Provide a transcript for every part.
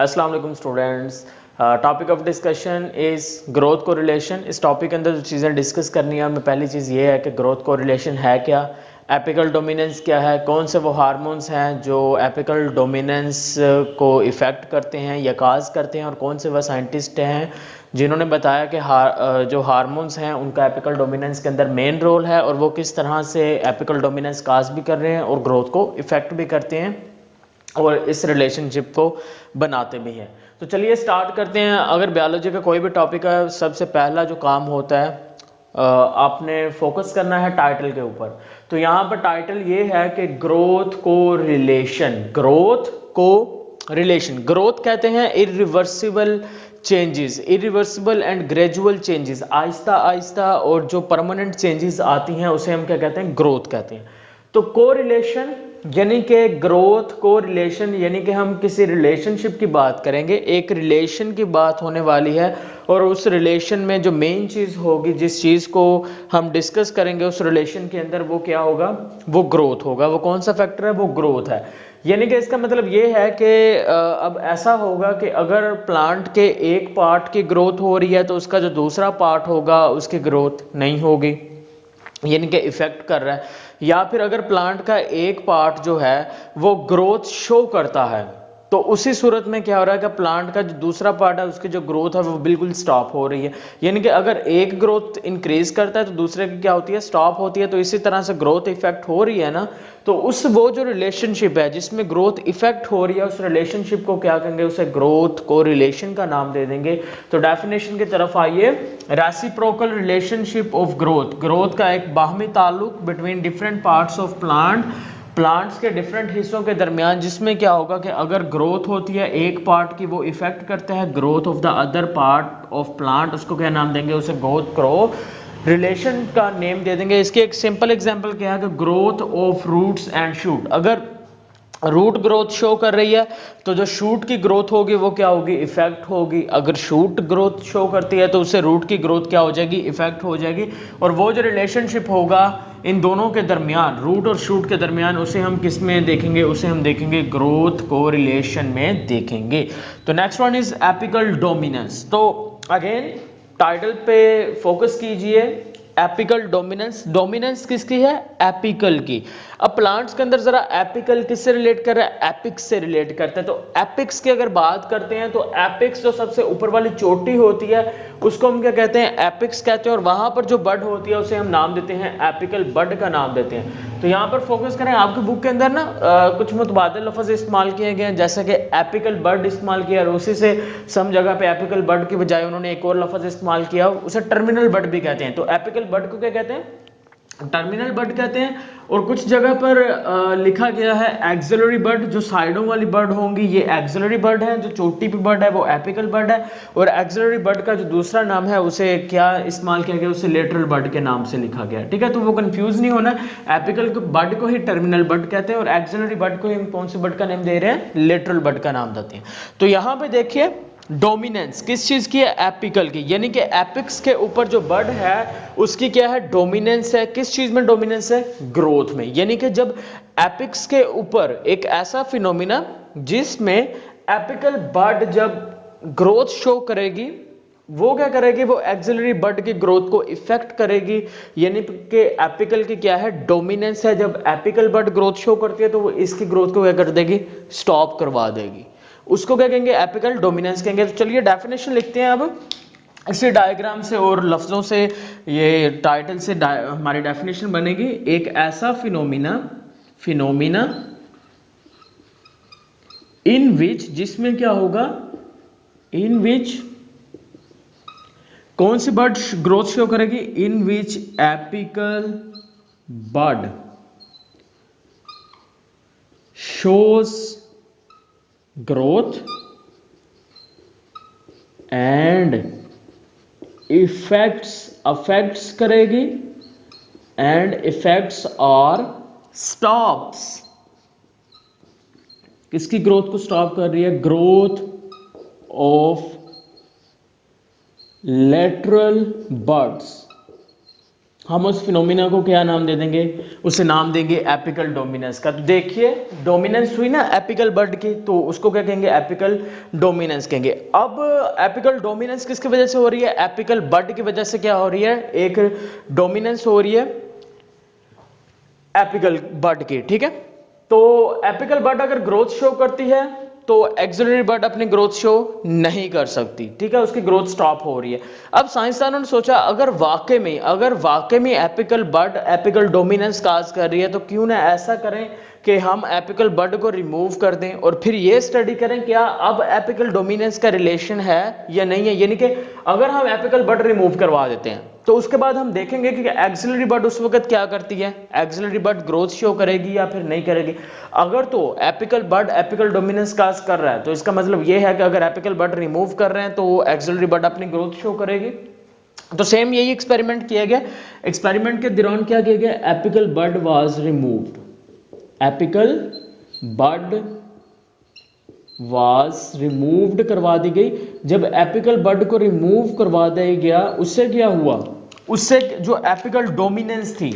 अस्सलाम वालेकुम students. Topic of discussion is growth correlation. इस टॉपिक के अंदर जो चीज़ें डिस्कस करनी है, उनमें पहली चीज़ ये है कि ग्रोथ कोरिलेशन है क्या, एपिकल डोमिनेंस क्या है, कौन से वो हार्मोन्स हैं जो एपिकल डोमिनेंस को इफ़ेक्ट करते हैं या काज करते हैं, और कौन से वह साइंटिस्ट हैं जिन्होंने बताया कि जो हार्मोन्स हैं उनका एपिकल डोमिनेंस के अंदर मेन रोल है और वो किस तरह से एपिकल डोमिनेंस काज भी कर रहे हैं और ग्रोथ को इफ़ेक्ट भी करते हैं और इस रिलेशनशिप को बनाते भी हैं। तो चलिए स्टार्ट करते हैं। अगर बायोलॉजी का कोई भी टॉपिक है, सबसे पहला जो काम होता है आपने फोकस करना है टाइटल के ऊपर। तो यहाँ पर टाइटल ये है कि ग्रोथ को रिलेशन, ग्रोथ को रिलेशन, ग्रोथ कहते हैं irreversible changes, irreversible and gradual changes, Aahista Aahista और जो परमानेंट चेंजेस आती हैं उसे हम क्या कहते हैं, ग्रोथ कहते हैं। तो कोरिलेशन यानी कि ग्रोथ को रिलेशन, यानी कि हम किसी रिलेशनशिप की बात करेंगे, एक रिलेशन की बात होने वाली है और उस रिलेशन में जो मेन चीज़ होगी, जिस चीज़ को हम डिस्कस करेंगे उस रिलेशन के अंदर, वो क्या होगा, वो ग्रोथ होगा। वो कौन सा फैक्टर है, वो ग्रोथ है। यानी कि इसका मतलब ये है कि अब ऐसा होगा कि अगर प्लांट के एक पार्ट की ग्रोथ हो रही है तो उसका जो दूसरा पार्ट होगा उसकी ग्रोथ नहीं होगी, यानी कि इफेक्ट कर रहा है। या फिर अगर प्लांट का एक पार्ट जो है वो ग्रोथ शो करता है तो उसी सूरत में क्या हो रहा है कि प्लांट का जो दूसरा पार्ट है उसकी जो ग्रोथ है वो बिल्कुल स्टॉप हो रही है। यानी कि अगर एक ग्रोथ इंक्रीज करता है तो दूसरे की क्या होती है, स्टॉप होती है। तो इसी तरह से ग्रोथ इफेक्ट हो रही है ना, तो उस वो जो रिलेशनशिप है जिसमें ग्रोथ इफेक्ट हो रही है उस रिलेशनशिप को क्या कहेंगे, उसे ग्रोथ को रिलेशन का नाम दे देंगे। तो डेफिनेशन की तरफ आइए। Reciprocal relationship of growth, growth का एक बाहमी ताल्लुक between different parts of plant, plants के डिफरेंट हिस्सों के दरमियान, जिसमें क्या होगा कि अगर ग्रोथ होती है एक पार्ट की, वो इफेक्ट करता है growth of the other part of plant, उसको क्या नाम देंगे, उसे ग्रोथ क्रो रिलेशन का नेम दे देंगे। इसके एक सिंपल एग्जांपल क्या है कि growth of roots and shoot. अगर रूट ग्रोथ शो कर रही है तो जो शूट की ग्रोथ होगी वो क्या होगी, इफेक्ट होगी। अगर शूट ग्रोथ शो करती है तो उससे रूट की ग्रोथ क्या हो जाएगी, इफेक्ट हो जाएगी। और वो जो रिलेशनशिप होगा इन दोनों के दरमियान, रूट और शूट के दरमियान, उसे हम किस में देखेंगे, उसे हम देखेंगे ग्रोथ को रिलेशन में देखेंगे। तो next one is apical dominance. तो अगेन टाइटल पे फोकस कीजिए। एपिकल डोमिनेंस, डोमिनेंस किसकी है, एपिकल की। अब प्लांट्स के अंदर जरा एपिकल किससे रिलेट कर रहा है, एपिक्स से रिलेट करता है। तो एपिक्स की अगर बात करते हैं तो एपिक्स जो सबसे ऊपर वाली चोटी होती है उसको हम क्या कहते हैं, एपिक्स कहते हैं। और वहां पर जो बड होती है उसे हम नाम देते हैं एपिकल बड का नाम देते हैं। तो यहाँ पर फोकस करें, आपकी बुक के अंदर ना कुछ मुतबादिल लफ्ज इस्तेमाल किए गए हैं, जैसे कि एपिकल बड इस्तेमाल किया और उसी से सम जगह पे एपिकल बड की बजाय उन्होंने एक और लफ्ज इस्तेमाल किया, उसे टर्मिनल बड भी कहते हैं। तो एपिकल बड को क्या कहते हैं, टर्मिनल बड कहते हैं। और कुछ जगह पर लिखा गया है एक्सिलरी बर्ड, जो साइडों वाली बर्ड होंगी ये एक्सिलरी बर्ड है, जो चोटी पे बर्ड है वो एपिकल बर्ड है। और एक्सिलरी बर्ड का जो दूसरा नाम है उसे क्या इस्तेमाल किया गया, उसे लेटरल बर्ड के नाम से लिखा गया। ठीक है, तो वो कंफ्यूज नहीं होना, एपिकल बर्ड को ही टर्मिनल बर्ड कहते हैं और एक्सिलरी बर्ड को हम कौन सी बर्ड का नाम दे रहे हैं, लेटरल बर्ड का नाम देते हैं। तो यहाँ पे देखिए डोमिनेंस किस चीज की है, एपिकल की, यानी कि एपिक्स के ऊपर जो बर्ड है उसकी क्या है, डोमिनेंस है। किस चीज में डोमिनेंस है, ग्रोथ में। यानी कि जब एपिक्स के ऊपर एक ऐसा फिनोमिना जिसमें एपिकल बर्ड जब ग्रोथ शो करेगी, वो क्या करेगी, वो एक्सिलरी बर्ड की ग्रोथ को इफेक्ट करेगी। यानी कि एपिकल की क्या है, डोमिनेंस है। जब एपिकल बर्ड ग्रोथ शो करती है तो वो इसकी ग्रोथ को क्या कर देगी, स्टॉप करवा देगी। उसको क्या कहेंगे, एपिकल डोमिनेंस कहेंगे। तो चलिए डेफिनेशन लिखते हैं अब इसी डायग्राम से और लफ्जों से, ये टाइटल से हमारी डेफिनेशन बनेगी। एक ऐसा फिनोमिना, फिनोमिना इन विच, जिसमें क्या होगा, इन विच कौन सी बर्ड ग्रोथ शो करेगी, in which apical bud shows growth and effects, affects करेगी एंड इफेक्ट्स और स्टॉप्स, किसकी ग्रोथ को स्टॉप कर रही है, ग्रोथ ऑफ लेटरल बर्ड्स। हम उस फिनोमिना को क्या नाम दे देंगे, उसे नाम देंगे एपिकल डोमिनेंस का। तो देखिए डोमिनेंस हुई ना एपिकल बर्ड की, तो उसको क्या कहेंगे, एपिकल डोमिनेंस कहेंगे। अब एपिकल डोमिनेंस किसकी वजह से हो रही है, एपिकल बर्ड की वजह से क्या हो रही है, एक डोमिनेंस हो रही है एपिकल बर्ड की, ठीक है। तो एपिकल बर्ड अगर ग्रोथ शो करती है तो एक्सिलरी बर्ड अपनी ग्रोथ शो नहीं कर सकती, ठीक है, उसकी ग्रोथ स्टॉप हो रही है। अब साइंसदानों ने सोचा अगर वाकई में एपिकल बर्ड एपिकल डोमिनेंस काज कर रही है तो क्यों ना ऐसा करें कि हम एपिकल बर्ड को रिमूव कर दें और फिर ये स्टडी करें क्या अब एपिकल डोमिनेंस का रिलेशन है या नहीं है। यानी कि अगर हम एपिकल बर्ड रिमूव करवा देते हैं तो उसके बाद हम देखेंगे कि एक्सिलरी बर्ड उस वक्त क्या करती है, एक्सिलरी बर्ड ग्रोथ शो करेगी या फिर नहीं करेगी। अगर तो एपिकल बर्ड एपिकल डोमिनेंस काज कर रहा है तो इसका मतलब यह है कि अगर एपिकल बर्ड रिमूव कर रहे हैं तो एक्सिलरी बर्ड अपनी ग्रोथ शो करेगी। तो सेम यही एक्सपेरिमेंट किया गया। एक्सपेरिमेंट के दौरान क्या किया गया, apical bud was removed, apical bud was removed करवा दी गई। जब एपिकल बर्ड को रिमूव करवा दिया गया उससे क्या हुआ, उससे जो एपिकल डोमिनेंस थी,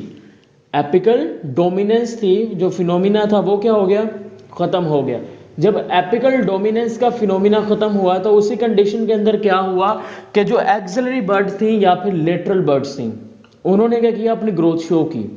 एपिकल डोमिनेंस थी जो फिनोमिना था वो क्या हो गया, खत्म हो गया। जब एपिकल डोमिनेंस का फिनोमिना खत्म हुआ तो उसी कंडीशन के अंदर क्या हुआ कि जो एक्सिलरी बर्ड थी या फिर लेटरल बर्ड्स थी उन्होंने क्या किया, अपनी ग्रोथ शो की।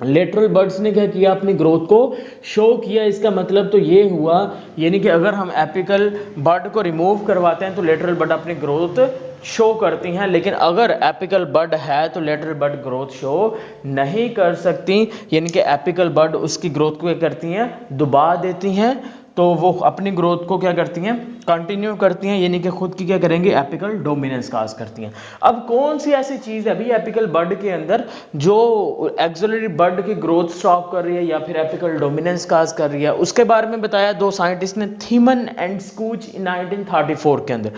लेटरल बर्ड्स ने क्या किया, अपनी ग्रोथ को शो किया। इसका मतलब तो ये हुआ, यानी कि अगर हम एपिकल बर्ड को रिमूव करवाते हैं तो लेटरल बर्ड अपनी ग्रोथ शो करती हैं, लेकिन अगर एपिकल बर्ड है तो लेटरल बर्ड ग्रोथ शो नहीं कर सकती। यानी कि एपिकल बर्ड उसकी ग्रोथ को क्या करती हैं, दबा देती हैं, तो वो अपनी ग्रोथ को क्या करती हैं, कंटिन्यू करती हैं, यानी कि खुद की क्या करेंगे, एपिकल डोमिनेंस काज करती हैं। अब कौन सी ऐसी चीज है अभी एपिकल बर्ड के अंदर जो एक्सिलरी बर्ड की ग्रोथ स्टॉप कर रही है या फिर एपिकल डोमिनेंस काज कर रही है, उसके बारे में बताया दो साइंटिस्ट ने, थीमन एंड स्कूच 1934 के अंदर।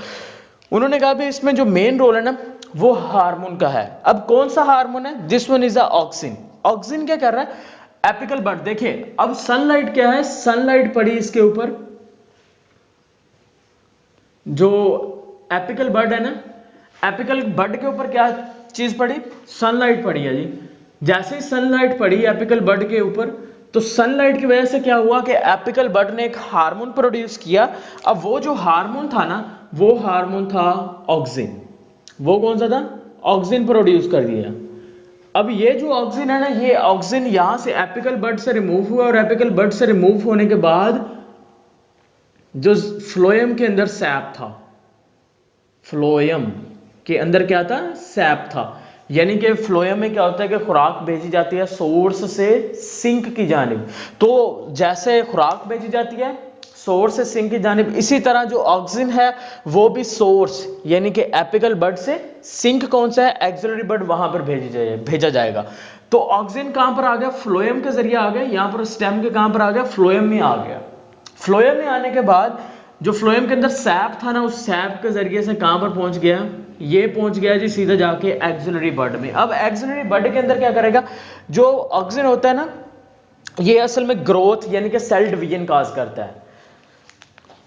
उन्होंने कहा भी इसमें जो मेन रोल है ना वो हार्मोन का है। अब कौन सा हार्मोन है, this one is a auxin. Auxin क्या कर रहा है, एपिकल बर्ड, देखिए अब सनलाइट क्या है, सनलाइट पड़ी इसके ऊपर, जो एपिकल बर्ड है ना, एपिकल बर्ड के ऊपर क्या चीज पड़ी, सनलाइट पड़ी है जी। जैसे ही सनलाइट पड़ी एपिकल बर्ड के ऊपर तो सनलाइट की वजह से क्या हुआ कि एपिकल बर्ड ने एक हार्मोन प्रोड्यूस किया। अब वो जो हार्मोन था ना वो हार्मोन था ऑक्सिन। वो कौन सा था, ऑक्सिन प्रोड्यूस कर दिया। अब ये जो ऑक्सिन है ना, ये ऑक्सिन यहां से एपिकल बर्ड से रिमूव हुआ और एपिकल बर्ड से रिमूव होने के बाद जो फ्लोएम के अंदर सैप था, फ्लोएम के अंदर क्या था, सैप था। यानी कि फ्लोएम में क्या होता है कि खुराक भेजी जाती है सोर्स से सिंक की जानिब। तो जैसे खुराक भेजी जाती है सोर्स से सिंक की जानिब, इसी तरह जो ऑक्सिन है वो भी सोर्स यानी कि एपिकल बर्ड से सिंक कौन सा है, एक्सिलरी बर्ड, वहां पर भेजा जाएगा। तो ऑक्सिन कहां पर आ गया, फ्लोएम के जरिए आ गया, यहां पर स्टेम के कहां पर आ गया, फ्लोएम में आ गया। फ्लोएम में आने के बाद जो फ्लोएम के अंदर सैप था ना, उस सैप के जरिए से कहां पर पहुंच गया, ये पहुंच गया जी सीधा जाके एक्सिलरी बर्ड में। अब एक्सिलरी बर्ड के अंदर क्या करेगा, जो ऑक्सिन होता है ना ये असल में ग्रोथ यानी कि सेल डिवीजन काज करता है,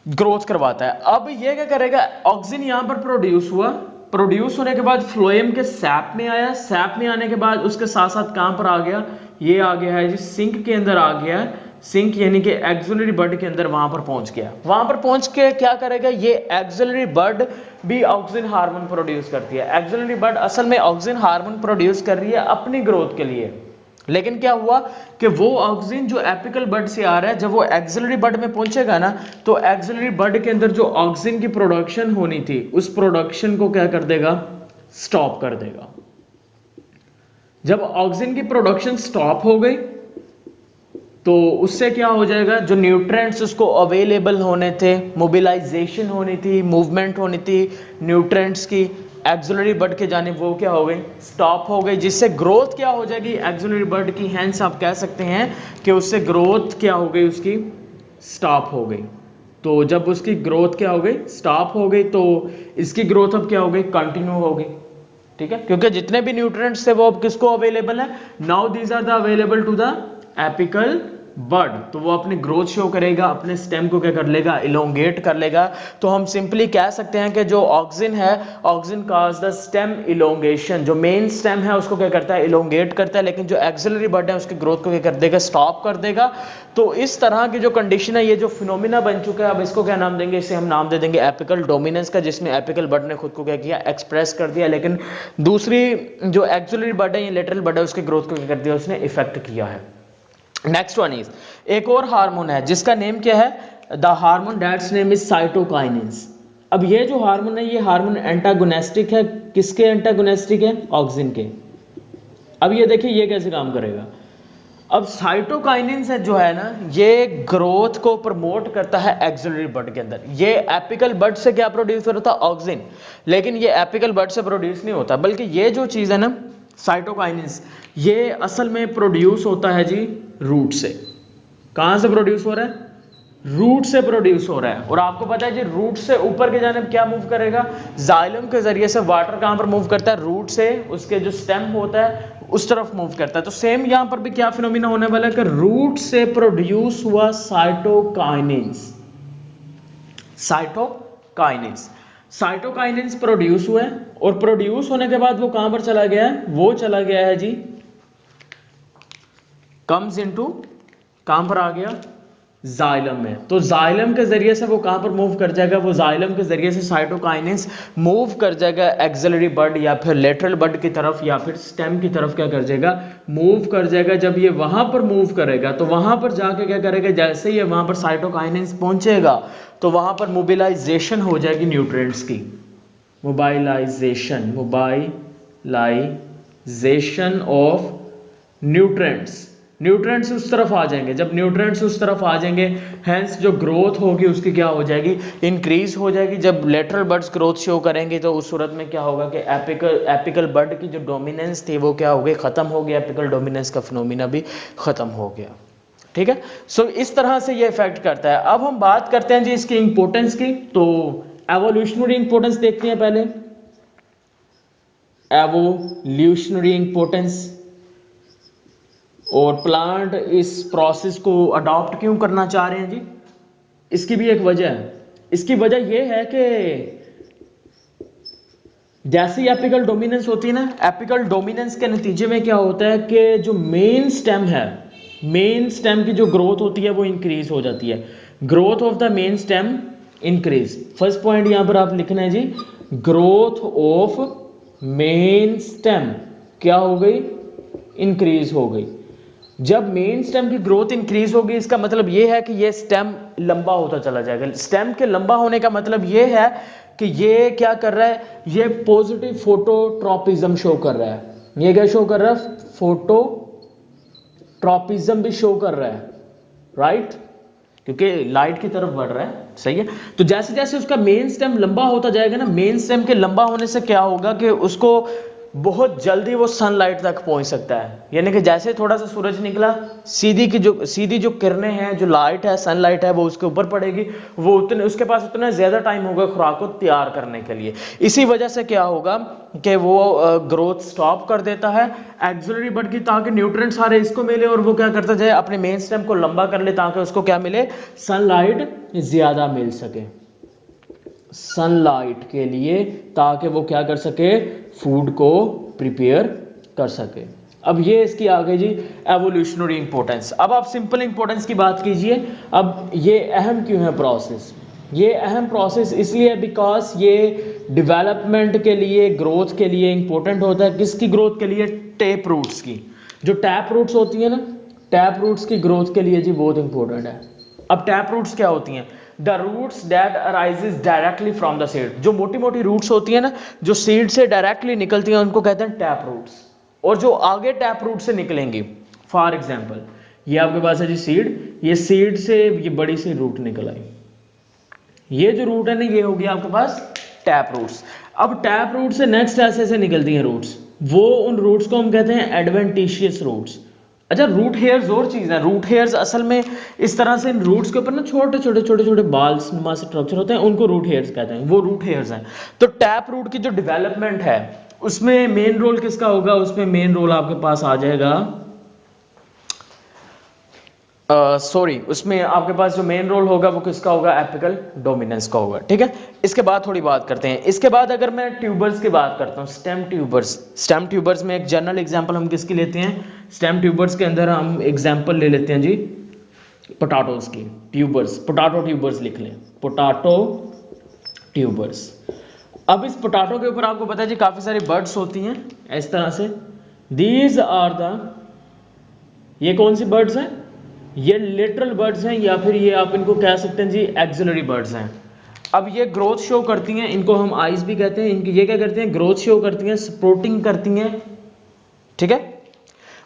ग्रोथ करवाता है। अब ये क्या करेगा, ऑक्सिन यहां पर प्रोड्यूस हुआ, प्रोड्यूस होने के बाद फ्लोएम के सैप में आया, सैप में आने के बाद उसके साथ साथ कहां पर आ गया, ये आ गया है जी सिंक के अंदर आ गया है। सिंक यानी कि एक्सिलरी बर्ड के अंदर वहां पर पहुंच गया। वहां पर पहुंच के क्या करेगा, ये एक्सिलरी बर्ड भी ऑक्सिन हार्मोन प्रोड्यूस करती है। एक्सिलरी बर्ड असल में ऑक्सिन हार्मोन प्रोड्यूस कर रही है अपनी ग्रोथ के लिए, लेकिन क्या हुआ कि वो ऑक्सिन जो एपिकल बर्ड से आ रहा है जब वो एक्सिलरी बर्ड में पहुंचेगा ना तो एक्सिलरी बर्ड के अंदर जो ऑक्सिन की प्रोडक्शन होनी थी उस प्रोडक्शन को क्या कर देगा, स्टॉप कर देगा। जब ऑक्सिन की प्रोडक्शन स्टॉप हो गई तो उससे क्या हो जाएगा, जो न्यूट्रिएंट्स उसको अवेलेबल होने थे, मोबिलाइजेशन होनी थी, मूवमेंट होनी थी न्यूट्रिएंट्स की एक्सिलरी बर्ड के जानिब, वो क्या हो गई, स्टॉप हो गई, जिससे ग्रोथ क्या हो जाएगी एक्सिलरी बर्ड की। हैंस आप कह सकते हैं कि उससे ग्रोथ क्या हो गई, उसकी स्टॉप हो गई। तो जब उसकी ग्रोथ क्या हो गई, स्टॉप हो गई, तो इसकी ग्रोथ अब क्या हो गई, कंटिन्यू हो गई। ठीक है, क्योंकि जितने भी न्यूट्रिएंट्स थे वो अब किसको अवेलेबल है, now these are the available to the apical bud, तो वो अपनी ग्रोथ शो करेगा, अपने स्टेम को क्या कर लेगा, इलोंगेट कर लेगा। तो हम सिंपली कह सकते हैं कि जो ऑक्सिन है, auxin cause the stem elongation. जो मेन स्टेम है उसको क्या करता है, इलोंगेट करता है, लेकिन जो एक्सिलरी बड है उसकी ग्रोथ को क्या कर देगा, स्टॉप कर देगा। तो इस तरह की जो कंडीशन है, ये जो फिनोमिना बन चुका है, अब इसको क्या नाम देंगे, इसे हम नाम दे देंगे एपिकल डोमिनेंस का, जिसमें एपिकल बड ने खुद को क्या किया, एक्सप्रेस कर दिया, लेकिन दूसरी जो एक्सिलरी बड है, ये लेटरल बड है, उसकी ग्रोथ को क्या कर दिया, उसने इफेक्ट किया है। नेक्स्ट वन इज, एक और हार्मोन है जिसका नेम क्या है, the hormone that's name is cytokinins. अब ये जो हार्मोन है, ये हार्मोन एंटागोनिस्टिक है, किसके एंटागोनिस्टिक है, ऑक्सिन के। अब ये देखिए ये कैसे काम करेगा। अब साइटोकाइनेंस है जो है ना, ये ग्रोथ को प्रमोट करता है एक्सिलरी बड के अंदर। ये एपिकल बड से क्या प्रोड्यूस होता है, ऑक्सिन, लेकिन ये एपिकल बड से प्रोड्यूस नहीं होता, बल्कि ये जो चीज है ना साइटोकाइनेंस, ये असल में प्रोड्यूस होता है जी रूट से। कहां से प्रोड्यूस हो रहा है, रूट से प्रोड्यूस हो रहा है। और आपको पता है जी रूट से ऊपर के जानिब क्या मूव करेगा, जाइलम के जरिए से वाटर कहां पर मूव करता है, रूट से उसके जो स्टेम होता है उस तरफ मूव करता है। तो सेम यहां पर भी क्या फिनोमिना होने वाला है कि रूट से प्रोड्यूस हुआ साइटोकाइनेंस, साइटोकाइनेंस, साइटोकाइनेंस प्रोड्यूस हुआ है, और प्रोड्यूस होने के बाद वो कहां पर चला गया है, वो चला गया है जी, कम्स इनटू, कहां पर आ गया, जाइलम में। तो जाइलम के जरिए से वो कहां पर मूव कर जाएगा, वो जाइलम के जरिए से साइटोकाइनेंस मूव कर जाएगा एक्सिलरी बड या फिर लेटरल बड की तरफ या फिर स्टेम की तरफ, क्या कर जाएगा, मूव कर जाएगा। जब ये वहां पर मूव करेगा तो वहां पर जाके क्या करेगा, जैसे ही वहां पर साइटोकाइनेंस पहुंचेगा तो वहां पर मोबिलाइजेशन हो जाएगी न्यूट्रिएंट्स की, मोबाइलाइजेशन, मोबाइलाइजेशन ऑफ न्यूट्रिएंट्स। न्यूट्रिएंट्स उस तरफ आ जाएंगे, जब न्यूट्रिएंट्स उस तरफ आ जाएंगे, हेंस जो ग्रोथ होगी उसकी क्या हो जाएगी, इंक्रीज हो जाएगी। जब लेटरल बड्स ग्रोथ शो करेंगे तो उस सूरत में क्या होगा कि एपिकल बड की जो डोमिनेंस थी वो क्या हो गई, खत्म हो गया, एपिकल डोमिनेंस का फिनोमिना भी खत्म हो गया। ठीक है, सो इस तरह से ये इफेक्ट करता है। अब हम बात करते हैं जी इसकी इंपॉर्टेंस की। तो एवोल्यूशनरी इंपॉर्टेंस देखते हैं पहले, एवोल्यूशनरी इंपॉर्टेंस, और प्लांट इस प्रोसेस को अडॉप्ट क्यों करना चाह रहे हैं जी, इसकी भी एक वजह है। इसकी वजह यह है कि जैसी एपिकल डोमिनेंस होती है ना, एपिकल डोमिनेंस के नतीजे में क्या होता है कि जो मेन स्टेम है, मेन स्टेम की जो ग्रोथ होती है वो इंक्रीज हो जाती है, growth of the main stem increase. First point यहां पर आप लिखना है जी, ग्रोथ ऑफ मेन स्टेम क्या हो गई, इंक्रीज हो गई। जब मेन स्टेम की ग्रोथ इंक्रीज होगी, इसका मतलब यह है कि ये स्टेम लंबा होता चला जाएगा। स्टेम के लंबा होने का मतलब यह है कि ये क्या कर रहा है, ये पॉजिटिव फोटोट्रॉपिज्म शो कर रहा है। ये क्या शो कर रहा है, फोटोट्रॉपिज्म भी शो कर रहा है, राइट, क्योंकि लाइट की तरफ बढ़ रहा है, सही है। तो जैसे जैसे उसका मेन स्टेम लंबा होता जाएगा ना, मेन स्टेम के लंबा होने से क्या होगा कि उसको बहुत जल्दी वो सनलाइट तक पहुंच सकता है। यानी कि जैसे थोड़ा सा सूरज निकला, सीधी जो किरणें हैं, जो लाइट है, सनलाइट है, वो उसके ऊपर पड़ेगी, वो उतने उसके पास उतना ज्यादा टाइम होगा खुराक को तैयार करने के लिए। इसी वजह से क्या होगा कि वो ग्रोथ स्टॉप कर देता है एक्सिलरी बड की, ताकि न्यूट्रिएंट्स सारे इसको मिले और वो क्या करता जाए, अपने मेन स्टेम को लंबा कर ले, ताकि उसको क्या मिले, सनलाइट ज्यादा मिल सके, सनलाइट के लिए, ताकि वो क्या कर सके, फूड को प्रिपेयर कर सके। अब ये इसकी आ गई जी एवोल्यूशनरी इंपॉर्टेंस। अब आप सिंपल इंपॉर्टेंस की बात कीजिए। अब ये अहम क्यों है प्रोसेस, ये अहम प्रोसेस इसलिए बिकॉज ये डेवलपमेंट के लिए, ग्रोथ के लिए इंपॉर्टेंट होता है। किसकी ग्रोथ के लिए, टैप रूट्स की। जो टैप रूट्स होती है ना, टैप रूट्स की ग्रोथ के लिए जी बहुत इंपॉर्टेंट है। अब टैप रूट्स क्या होती हैं, the roots that arises directly from the seed. जो मोटी मोटी रूट्स होती है ना, जो सीड से डायरेक्टली निकलती हैं, उनको कहते हैं टैप रूट्स। और जो आगे टैप रूट से निकलेंगी, फॉर एग्जाम्पल ये आपके पास है जी सीड, ये सीड से ये बड़ी सी रूट निकल आई, ये जो रूट है ना, ये हो गया आपके पास टैप रूट्स। अब टैप रूट से नेक्स्ट ऐसे निकलती हैं रूट्स, वो उन रूट्स को हम कहते हैं एडवेंटिशियस रूट्स। अच्छा, रूट हेयर्स और चीज है, रूट हेयर्स असल में इस तरह से इन रूट्स के ऊपर ना छोटे छोटे बाल्स नुमा स्ट्रक्चर होते हैं, उनको रूट हेयर्स कहते हैं, वो रूट हेयर्स हैं। तो टैप रूट की जो डेवलपमेंट है उसमें मेन रोल किसका होगा, उसमें मेन रोल आपके पास आ जाएगा सॉरी उसमें आपके पास जो मेन रोल होगा वो किसका होगा, एपिकल डोमिनेंस का होगा, ठीक है। इसके बाद थोड़ी बात करते हैं। इसके बाद अगर मैं ट्यूबर्स की बात करता हूँ, स्टेम ट्यूबर्स, स्टेम ट्यूबर्स में एक जनरल एग्जांपल हम किसकी लेते हैं, स्टेम ट्यूबर्स के अंदर हम एग्जांपल ले लेते हैं जी पोटाटोज की, ट्यूबर्स, पोटाटो ट्यूबर्स लिख लें, पोटाटो ट्यूबर्स। अब इस पोटाटो के ऊपर आपको पता है जी काफी सारी बर्ड्स होती हैं इस तरह से, दीज आर द, ये कौन सी बर्ड्स हैं, ये लेटरल बर्ड्स हैं या फिर ये आप इनको कह सकते हैं जी एक्सिलरी बर्ड्स हैं। अब ये ग्रोथ शो करती हैं, इनको हम आइज भी कहते हैं, इनकी ये क्या करती हैं, ग्रोथ शो करती हैं, स्प्रोटिंग करती हैं, ठीक है।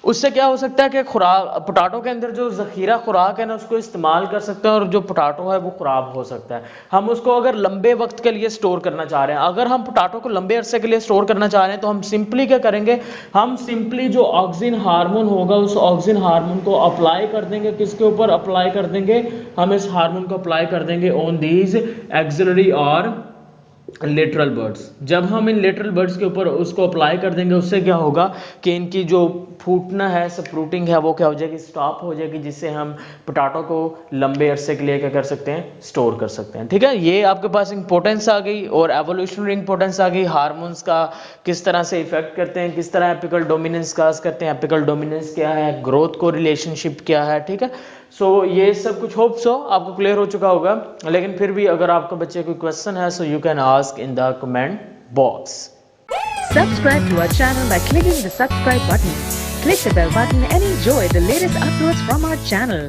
उससे क्या हो सकता है कि खुराक, पोटाटो के अंदर जो जखीरा खुराक है ना उसको इस्तेमाल कर सकते हैं और जो पोटाटो है वो खराब हो सकता है। हम उसको अगर लंबे वक्त के लिए स्टोर करना चाह रहे हैं, अगर हम पोटाटो को लंबे अरसे के लिए स्टोर करना चाह रहे हैं तो हम सिंपली क्या करेंगे, हम सिंपली जो ऑक्सिन हार्मोन होगा उस ऑक्सिन हार्मोन को अप्लाई कर देंगे, किसके ऊपर अप्लाई कर देंगे, हम इस हार्मोन को अप्लाई कर देंगे ऑन दीज एक्सिलरी और लेटरल बर्ड्स। जब हम इन लेटरल बर्ड्स के ऊपर उसको अप्लाई कर देंगे उससे क्या होगा कि इनकी जो फूटना है, स्प्रूटिंग है, वो क्या हो जाएगी, स्टॉप हो जाएगी, जिससे हम पोटाटो को लंबे अरसे के लिए क्या कर सकते हैं, स्टोर कर सकते हैं, ठीक है। ये आपके पास इंपॉर्टेंस आ गई और एवोल्यूशनरी इंपॉर्टेंस आ गई, हार्मोन्स का किस तरह से इफेक्ट करते हैं, किस तरह एपिकल डोमिनेंस काज करते हैं, एपिकल डोमिनेंस क्या है, ग्रोथ को रिलेशनशिप क्या है, ठीक है। सो ये सब कुछ होप सो आपको क्लियर हो चुका होगा, लेकिन फिर भी अगर आपका बच्चे कोई क्वेश्चन है so you can ask in the comment box. Subscribe to our channel by clicking the subscribe button. Click the bell button and enjoy the latest uploads from our channel.